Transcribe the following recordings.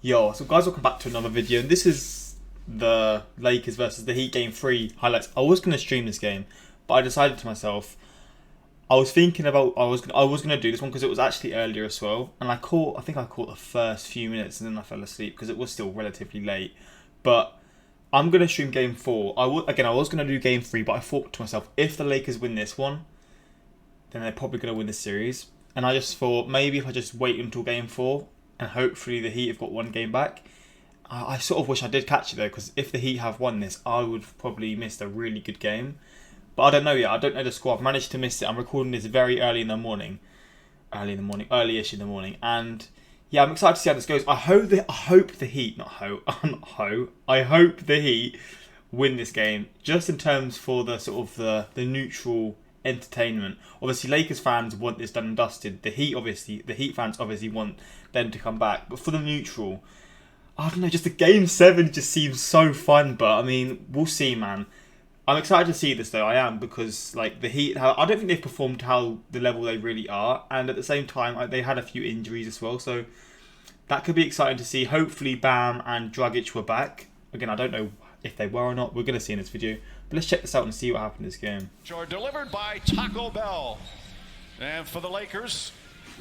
Yo, so guys, welcome back to another video, and this is the Lakers versus the Heat Game 3 highlights. I was going to stream this game, but I decided to myself, I was thinking about, I was going to do this one because it was actually earlier as well, and I think I caught the first few minutes and then I fell asleep because it was still relatively late, but I'm going to stream Game 4. I was going to do Game 3, but I thought to myself, if the Lakers win this one, then they're probably going to win the series, and I just thought, maybe if I just wait until Game 4, and hopefully the Heat have got one game back. I sort of wish I did catch it though, because if the Heat have won this, I would have probably missed a really good game. But I don't know yet. I don't know the score. I've managed to miss it. I'm recording this very early in the morning. Early-ish in the morning. And yeah, I'm excited to see how this goes. I hope the Heat, I hope the Heat win this game, just in terms for the sort of the neutral entertainment. Obviously, Lakers fans want this done and dusted. The Heat fans obviously want them to come back. But for the neutral, I don't know, just the Game 7 just seems so fun. But I mean, we'll see, man. I'm excited to see this though. I am, because like the Heat, I don't think they've performed how the level they really are, and at the same time, they had a few injuries as well. So that could be exciting to see. Hopefully, Bam and Dragic were back. Again, I don't know if they were or not. We're going to see in this video. But let's check this out and see what happened in this game. Delivered by Taco Bell. And for the Lakers,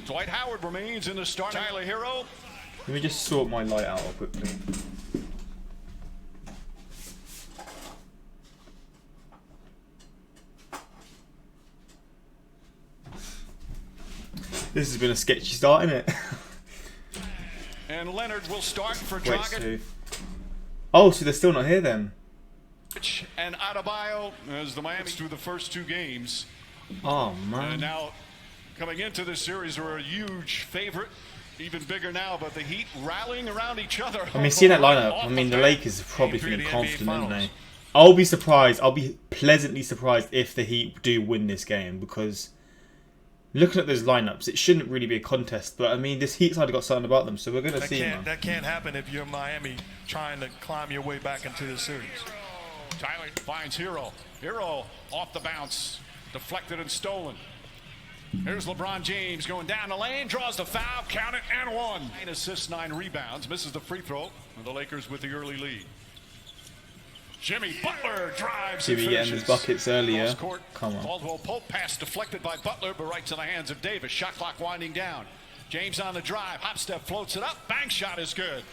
Dwight Howard remains in the start. Tyler Hero. Let me just sort my light out quickly. This has been a sketchy start, isn't it? And Leonard will start for Dragic. Oh, so they're still not here then? And Adebayo as the Miami through the first two games. Oh man! And now coming into this series, we're a huge favorite, even bigger now. But the Heat rallying around each other. I mean, seeing that lineup, I mean, the Lakers are probably feeling confident, aren't they? I'll be surprised. I'll be pleasantly surprised if the Heat do win this game, because looking at those lineups, it shouldn't really be a contest. But I mean, this Heat side have got something about them, so we're going to see. That can't happen if you're Miami trying to climb your way back into the series. Tyler finds Hero. Hero off the bounce, deflected and stolen. Here's LeBron James going down the lane, draws the foul, count it, and one. 9 assists, 9 rebounds, misses the free throw. And the Lakers with the early lead. Jimmy Butler drives. Jimmy getting his buckets earlier. Come on. Caldwell Pope pass deflected by Butler, but right to the hands of Davis. Shot clock winding down. James on the drive. Hop step floats it up. Bank shot is good.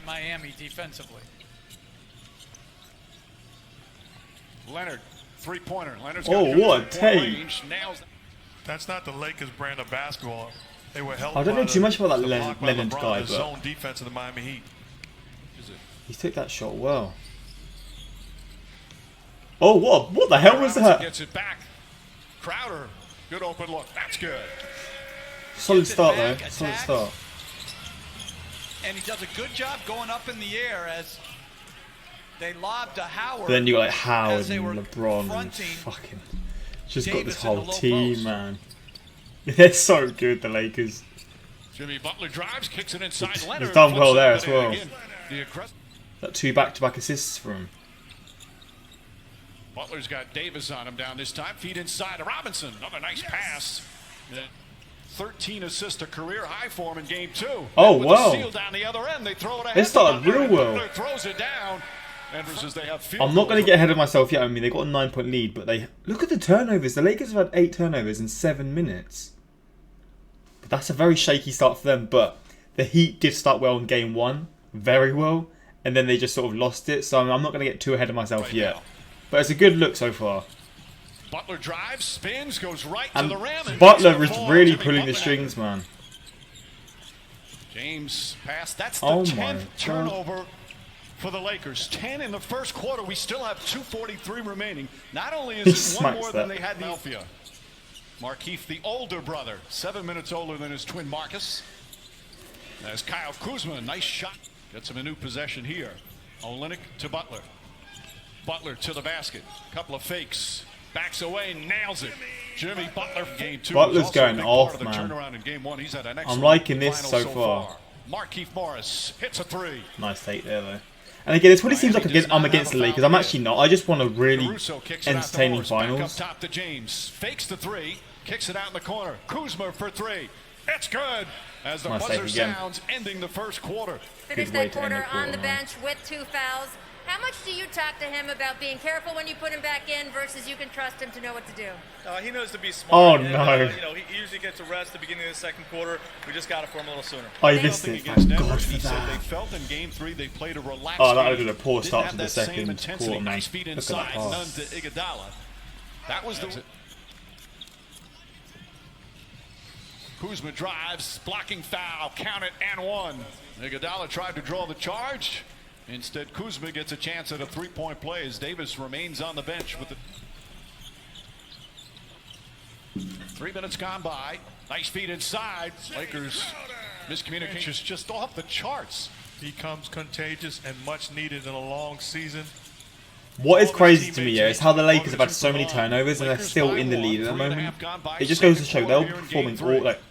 Miami defensively. Leonard, three-pointer. Leonard's got what a take. That's not the Lakers brand of basketball. They were held. I don't know too much about that Leonard guy, but zone defense of the Miami Heat. He took that shot well. Oh, what the hell was that? Gets it back. Crowder, good open look. That's good. Solid start though. Solid start. And he does a good job going up in the air as they lob to Howard. But then you got like Howard and LeBron and fucking just got this whole team, man. They're so good, the Lakers. Jimmy Butler drives, kicks it inside. Leonard He's done well there as well. That That 2 back-to-back assists for him. Butler's got Davis on him down this time. Feed inside to Robinson. Another nice pass. 13 assists, a career high for him in game 2. Oh, wow. Steal down the other end. They throw it ahead. They started real well. Butler throws it down. I'm not going to get ahead of myself yet. I mean, they got a 9-point lead, but look at the turnovers. The Lakers have had 8 turnovers in 7 minutes. But that's a very shaky start for them. But the Heat did start well in game 1, very well, and then they just sort of lost it. So I'm not going to get too ahead of myself yet. But it's a good look so far. Butler drives, spins, goes right to the rim. And Butler is really pulling the strings, man. James pass. That's the 10th turnover for the Lakers. 10 in the first quarter. We still have 2:43 remaining. Not only is it one more than they had in Philadelphia. Markieff, the older brother, 7 minutes older than his twin Marcus. As Kyle Kuzma, nice shot. Gets him a new possession here. Olynyk to Butler. Butler to the basket. Couple of fakes. Backs away, nails it. Jimmy Butler, game 2. Butler's going off, man. He's had an I'm liking this so far. Markieff Morris hits a 3. Nice take there, though. And again, it's what it seems like I'm against the Lakers. I'm actually not. I just want a really entertaining finals. Back up top to James. Fakes the 3. Kicks it out in the corner. Kuzma for 3. It's good as the buzzer sounds, ending the first quarter. Finished that quarter on the bench with 2 fouls. How much do you talk to him about being careful when you put him back in versus you can trust him to know what to do? He knows to be smart. Oh, no. He usually gets a rest at the beginning of the second quarter. We just got it for him a little sooner. I missed it. Thank God for He said that. they felt in game 3 they played a relaxed Oh, that game. would have been a poor start to Didn't the have that same second intensity. quarter, man. Nice feet Look at that inside, none pass. to Iguodala. That was the... Kuzma drives, blocking foul, count it, and 1. Iguodala tried to draw the charge. Instead, Kuzma gets a chance at a 3-point play as Davis remains on the bench with the 3 minutes gone by. Nice feed inside. Lakers miscommunication is just off the charts. Becomes contagious and much needed in a long season. What is crazy to me here is how the Lakers have had so many turnovers and they're still in the lead at the moment. It just goes to show they'll be performing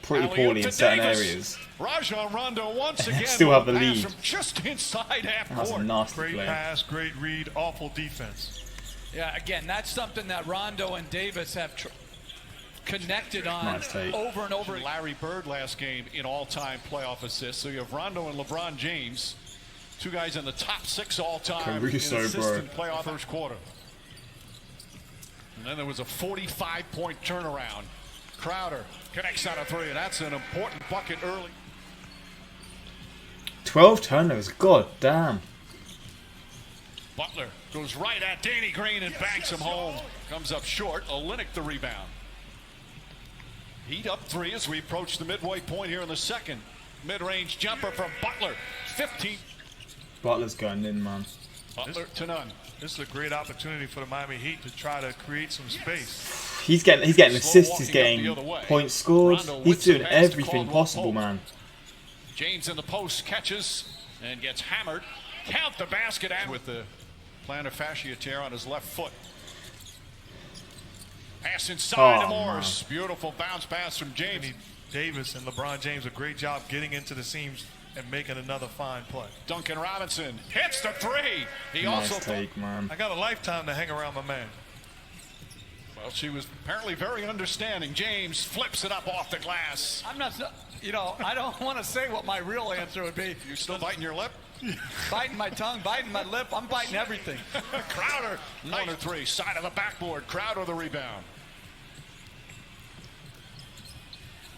pretty poorly in certain areas. Rajon Rondo once again Still have the lead. from just inside half That's a court. nasty Great play. pass, great read, awful defense. Yeah, again, that's something that Rondo and Davis have connected on Nice take. over and over. Larry Bird last game in all-time playoff assists. So you have Rondo and LeBron James, 2 guys in the top 6 all-time in Caruso, assists bro. in playoff first quarter. And then there was a 45-point turnaround. Crowder connects on a 3, and that's an important bucket early. 12 turnovers, god damn. Butler goes right at Danny Green and banks him home. Comes up short. Olynyk the rebound. Heat up 3 as we approach the midway point here in the second. Mid-range jumper from Butler. 15. Butler's going in, man. Butler to none. This is a great opportunity for the Miami Heat to try to create some space. He's getting assists, he's getting points scored. He's doing everything possible, man. James in the post catches and gets hammered. Count the basket and with the plantar fascia tear on his left foot. Pass inside to Morris. Beautiful bounce pass from James. Anthony Davis and LeBron James, a great job getting into the seams and making another fine play. Duncan Robinson hits the 3. He Nice also take, man. I got a lifetime to hang around my man. Well, she was apparently very understanding. James flips it up off the glass. I'm not, I don't want to say what my real answer would be. You still biting your lip? Biting my tongue, biting my lip. I'm biting everything. Crowder, 1 or 3, side of the backboard. Crowder the rebound.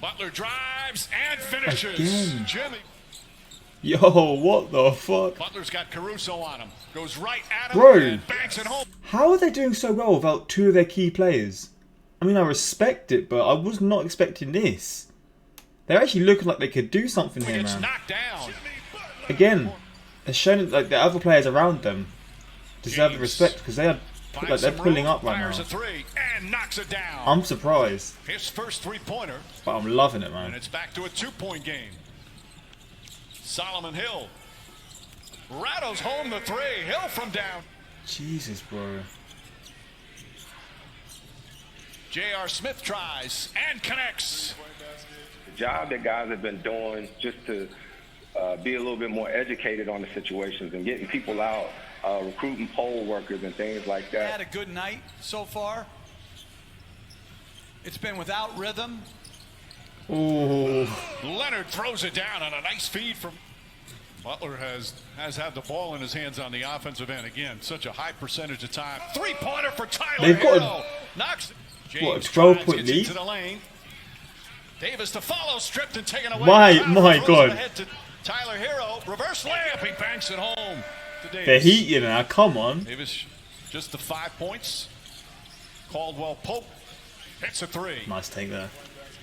Butler drives and finishes. Again. Jimmy. Yo, what the fuck? Butler's got Caruso on him. Goes right at him Bro. and banks it home. How are they doing so well without 2 of their key players? I mean, I respect it, but I was not expecting this. They're actually looking like they could do something here, Gets man. knocked down. Again, they're showing like the other players around them deserve the respect because they're pulling up right Fires now. a 3 and knocks it down. I'm surprised, His first 3-pointer, but I'm loving it, and man. it's back to a 2-point game. Solomon Hill rattles home the 3. Hill from down. Jesus, bro. J.R. Smith tries and connects. The job that guys have been doing just to be a little bit more educated on the situations and getting people out, recruiting poll workers and things like Had that. a good night so far. It's been without rhythm. Ooh. Leonard throws it down on a nice feed from Butler has had the ball in his hands on the offensive end. Again, such a high percentage of time. 3-pointer for Tyler They've got Hill. Knocks. what, a James 12-point gets lead? into the lane. Davis to follow, stripped and taken away. My Throws it God. ahead to Tyler Hero. Reverse layup. He banks it home to Davis. The Heat, you know, come on. Davis just the 5 points. Caldwell Pope hits a 3. Nice take there.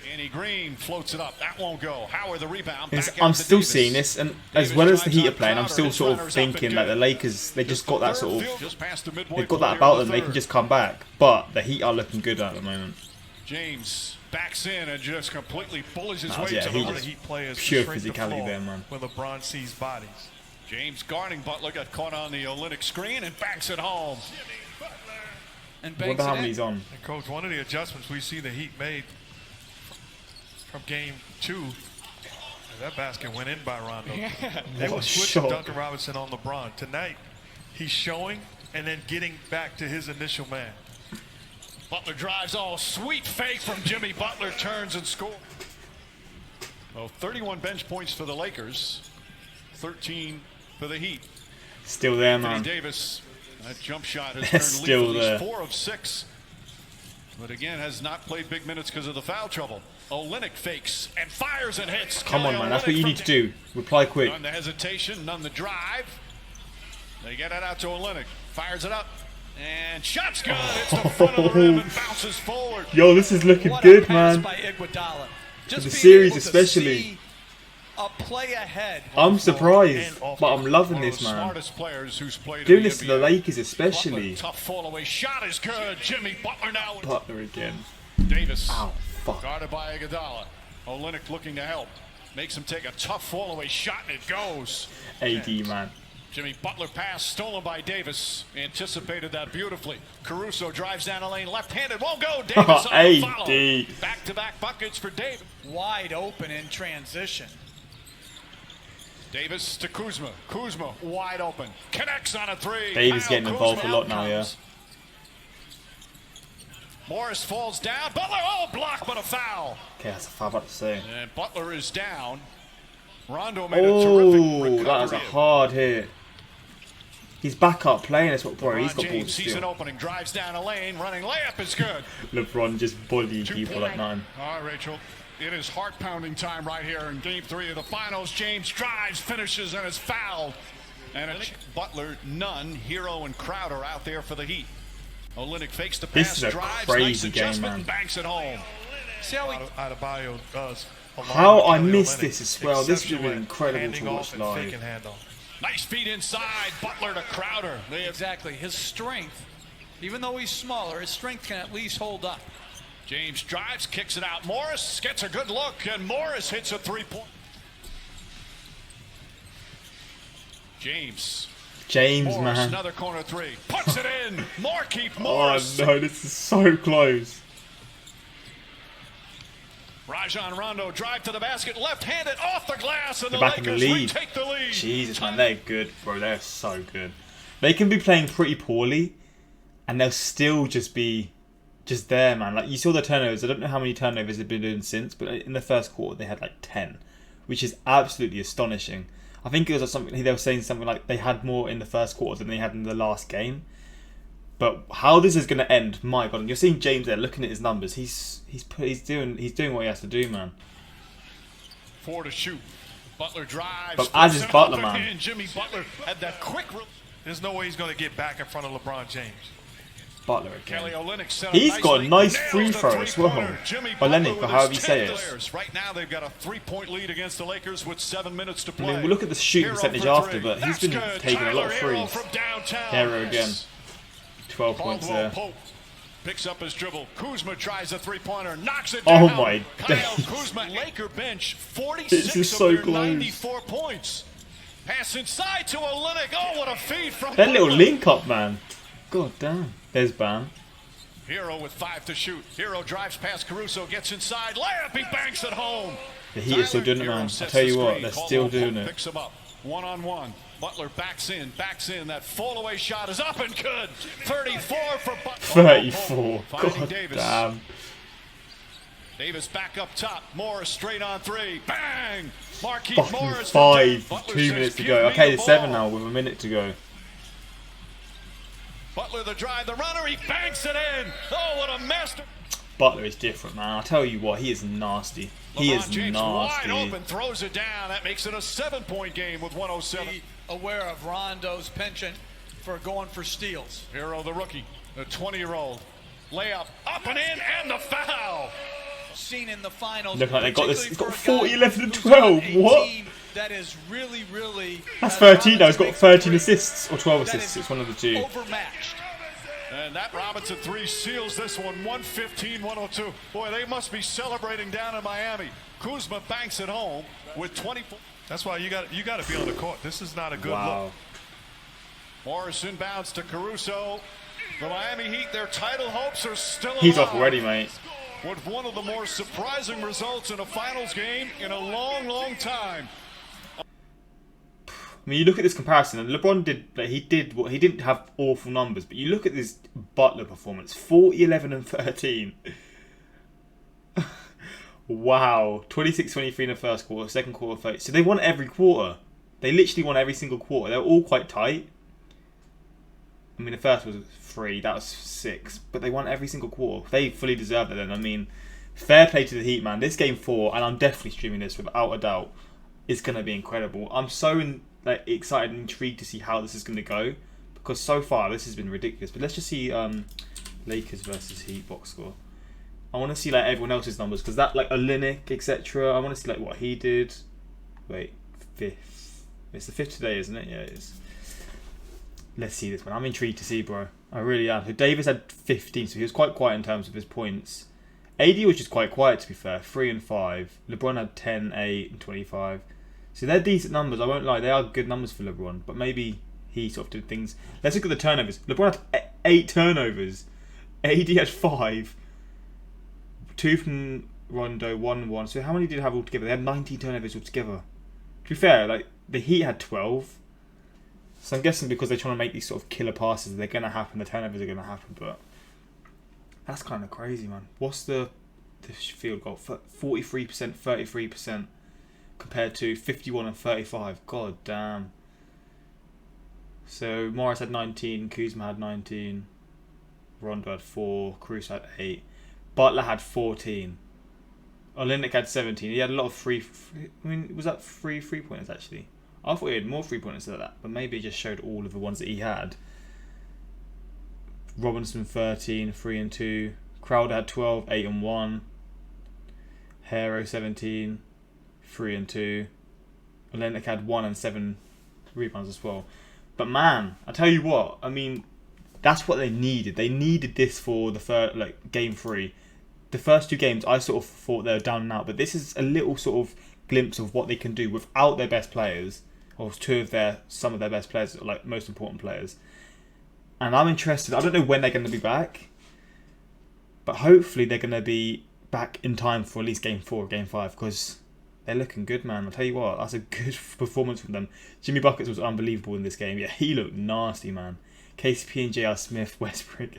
Danny Green floats it up. That won't go. Howard the rebound. It's- Back out I'm to still Davis. seeing this, and Davis as well as the drives Heat are on playing, I'm Crowder. still His sort of runners up and thinking like the good. Lakers, they just got that sort of, Just past the midway they've got that point about here in them, the they can third. just come back. But the Heat are looking good at the moment. James backs in and just completely bullies his way Yeah, to he the All line. the Heat players pure straight to physicality floor there, man. When LeBron sees bodies. James guarding Butler got caught on the Olynyk screen and banks it home. And Wonder banks how it many in. he's on. And coach, one of the adjustments we see the Heat made from game 2, that basket went in by Rondo. They What were a switching shot. Duncan Robinson on LeBron. Tonight, he's showing and then getting back to his initial man. Butler drives all sweet fake from Jimmy Butler, turns and scores. Well, 31 bench points for the Lakers, 13 for the Heat. Still there, man. Anthony Davis, that jump shot has They're turned still lethal. there. He's 4 of 6. But again, has not played big minutes because of the foul trouble. Olynyk fakes and fires and hits. Come on, man. That's what you need to do. Reply quick. None the hesitation, none the drive. They get it out to Olynyk. Fires it up. And shot's good. It's the front of the rim and bounces forward. Yo, this is looking What good, a pass man. by Iguodala. For Just the being series able to especially. see a play ahead. I'm surprised, but I'm loving One of this, the man. smartest players who's played Doing in this to the NBA. Lakers especially. Butler, tough fall away shot is good. Jimmy Butler now. Butler again. Davis. Ow, fuck. Guarded by Iguodala. Olynyk looking to help. Makes him take a tough fall away shot and it goes. AD, man. Jimmy Butler pass stolen by Davis. Anticipated that beautifully. Caruso drives down the lane left-handed. Won't go. Davis on the follow. AD. Back-to-back buckets for Davis. Wide open in transition. Davis to Kuzma. Kuzma wide open. Connects on a 3. Davis Kyle getting involved Kuzma a lot now, yeah. outcomes. Morris falls down. Butler, oh, blocked, but a foul. Okay, that's a foul, about to say. And Butler is down. Rondo made a terrific Oh, recovery. that was a hard hit. He's back up playing. That's what, bro. He's LeBron got balls to James sees an steal. opening, drives down a lane, running layup is good. LeBron just bullying people like 9. All right, Rachel. It is heart-pounding time right here in Game 3 of the Finals. James drives, finishes, and is fouled. And it's Butler, Nunn, Hero, and Crowder out there for the Heat. Olynyk fakes the pass, This is a drives, crazy nice adjustment, game, man. and banks it home. See how he Adebayo does. How I missed this as well. This would have been incredible to watch live. Nice feet inside. Butler to Crowder. exactly his strength. Even though he's smaller, his strength can at least hold up. James drives, kicks it out. Morris gets a good look, and Morris hits a 3-point. James, James, Morris, man. another corner 3. Puts it in. Markieff Oh Morris. no, this is so close. Rajon Rondo drive to the basket, left-handed off the glass, and They're the back in the Lakers lead. retake the lead. Jesus, man, they're good, bro. They're so good. They can be playing pretty poorly, and they'll still just be just there, man. Like, you saw the turnovers. I don't know how many turnovers they've been doing since, but in the first quarter they had like 10, which is absolutely astonishing. I think it was something they were saying something like they had more in the first quarter than they had in the last game. But how this is going to end, my God! And you're seeing James there, looking at his numbers. He's doing what he has to do, man. 4 to shoot. Butler drives. But as is puts it Butler, up man. and Jimmy Butler had that quick. There's no way he's going to get back in front of LeBron James. Butler Kelly again. Olynyk set up He's got a nicely, nice nails free the throw as well. three-pointer. Jimmy Olynyk, Butler or with however his you say 10 it. players. Right now they've got a 3-point lead against the Lakers with 7 minutes to I play. mean, we'll look at the shooting Hero percentage for after, 3. but he's That's been good. taking a lot of Tyler Hero threes. from downtown. Hero again. Yes. 12 points Caldwell there. Pope picks up his dribble. Kuzma tries a 3-pointer, knocks it Oh down. my Kyle days. Kuzma, Laker bench, 46 This is of so their close. 94 points. Pass inside to Olynyk. Oh, what a feed from That little Butler. link up, man. God damn. There's Bam. Hero with 5 to shoot. Hero drives past Caruso, gets inside. Layup, he banks it home. The Heat are still doing it, Hero man. I sets tell the you what, screen. they're Caldwell still doing Pope it. Picks him up. 1-on-1. Butler backs in. That fall-away shot is up and good. 34 for Butler. 34. Finding God Davis. damn. Davis back up top. Morris straight on 3. Bang! Markieff Fucking Morris. 5. Butler 2 says, minutes to "Give go. me Okay, the it's 7 ball." now with a minute to go. Butler the drive, the runner, he banks it in. Oh, what a master. Butler is different, man. I'll tell you what, he is nasty. He LeBron is James wide nasty. open, throws it down. That makes it a 7-point game with 107. Be aware of Rondo's penchant for going for steals. Hero, the rookie, the 20-year-old. Layup, up and in, and the foul. Seen in the finals. Look like they got this. He's got particularly 40, for a 11, and guy 12. who's on a What? team that is really That's has 13 now. He's got Robinson 13 makes a assists or 12 that assists. is It's one of the two. Overmatched. And that Robinson 3 seals this one, 115-102. Boy, they must be celebrating down in Miami. Kuzma banks it home with 20. That's why you got to be on the court. This is not a good Wow. look. Morris inbounds to Caruso. The Miami Heat, their title hopes are still alive. He's off already, mate. With one of the more surprising results in a finals game in a long time. I mean, you look at this comparison, and LeBron he didn't have awful numbers, but you look at this Butler performance: 40, 11, and 13. Wow. 26-23 in the first quarter, second quarter 30. So they won every quarter. They literally won every single quarter. They're all quite tight. I mean, the first was 3, that was 6. But they won every single quarter. They fully deserved it then. I mean, fair play to the Heat, man. This game 4, and I'm definitely streaming this without a doubt, is going to be incredible. I'm so excited and intrigued to see how this is going to go. Because so far, this has been ridiculous. But let's just see Lakers versus Heat box score. I want to see like everyone else's numbers. Because that, like, Olynyk, etc. I want to see like what he did. Wait, 5th. It's the 5th today, isn't it? Yeah, it is. Let's see this one. I'm intrigued to see, bro. I really am. So Davis had 15, so he was quite quiet in terms of his points. AD was just quite quiet, to be fair. 3 and 5. LeBron had 10, 8, and 25. So they're decent numbers. I won't lie. They are good numbers for LeBron. But maybe he sort of did things. Let's look at the turnovers. LeBron had 8 turnovers. AD had 5. 2 from Rondo, 1. So how many did they have altogether? They had 19 turnovers altogether. To be fair, like the Heat had 12. So I'm guessing because they're trying to make these sort of killer passes, they're going to happen. The turnovers are going to happen. But that's kind of crazy, man. What's the field goal? 43%, 33% compared to 51 and 35. God damn. So Morris had 19, Kuzma had 19, Rondo had 4, Cruz had 8, Butler had 14, Olynyk had 17. He had a lot of I mean, was that 3 3-pointers actually? I thought he had more 3-pointers than that, but maybe it just showed all of the ones that he had. Robinson 13, 3 and 2. Crowder had 12, 8 and 1. Hero 17, 3 and 2. Olynyk had 1 and 7 rebounds as well. But man, I tell you what, I mean, that's what they needed. They needed this for the third, like, game 3. The first 2 games, I sort of thought they were down and out, but this is a little sort of glimpse of what they can do without their best players, or some of their best players, like most important players. And I'm interested. I don't know when they're going to be back, but hopefully they're going to be back in time for at least game 4 or game 5, because they're looking good, man. I'll tell you what, that's a good performance from them. Jimmy Buckets was unbelievable in this game. Yeah, he looked nasty, man. KCP and J.R. Smith, Westbrook.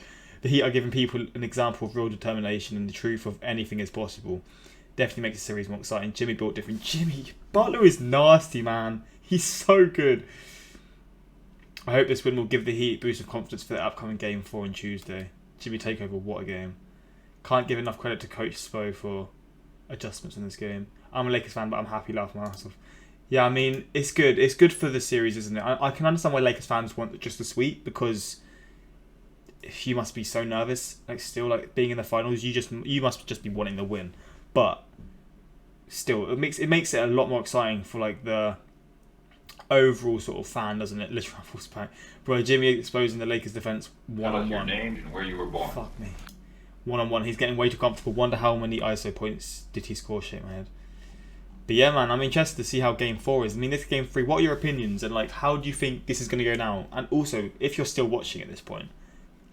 The Heat are giving people an example of real determination and the truth of anything is possible. Definitely makes the series more exciting. Jimmy built different. Jimmy Butler is nasty, man. He's so good. I hope this win will give the Heat a boost of confidence for the upcoming game 4 on Tuesday. Jimmy takeover, what a game. Can't give enough credit to Coach Spo for adjustments in this game. I'm a Lakers fan, but I'm happy laughing my ass off. Yeah, I mean, it's good. It's good for the series, isn't it? I can understand why Lakers fans want just the sweep, because you must be so nervous, like still, like being in the finals. You must just be wanting the win, but still, it makes it a lot more exciting for like the overall sort of fan, doesn't it? Literal ruffles back, bro. Jimmy exposing the Lakers defense one-on-one. Tell us your name and where you were born. Fuck me. One-on-one. He's getting way too comfortable. Wonder how many ISO points did he score? Shake my head. But yeah, man, I'm interested to see how game 4 is. I mean, this game 3, what are your opinions? And like, how do you think this is going to go now? And also, if you're still watching at this point,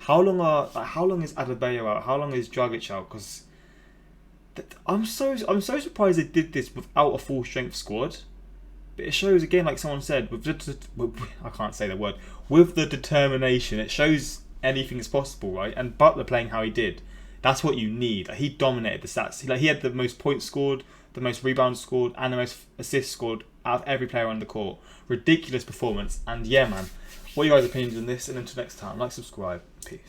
how long is Adebayo out? How long is Dragic out? Because I'm so surprised they did this without a full strength squad. But it shows again, like someone said, I can't say the word, with the determination, it shows anything is possible, right? And Butler playing how he did, that's what you need. He dominated the stats. He had the most points scored, the most rebounds scored, and the most assists scored out of every player on the court. Ridiculous performance. And yeah, man, what are your guys' opinions on this? And until next time, like, subscribe. Peace.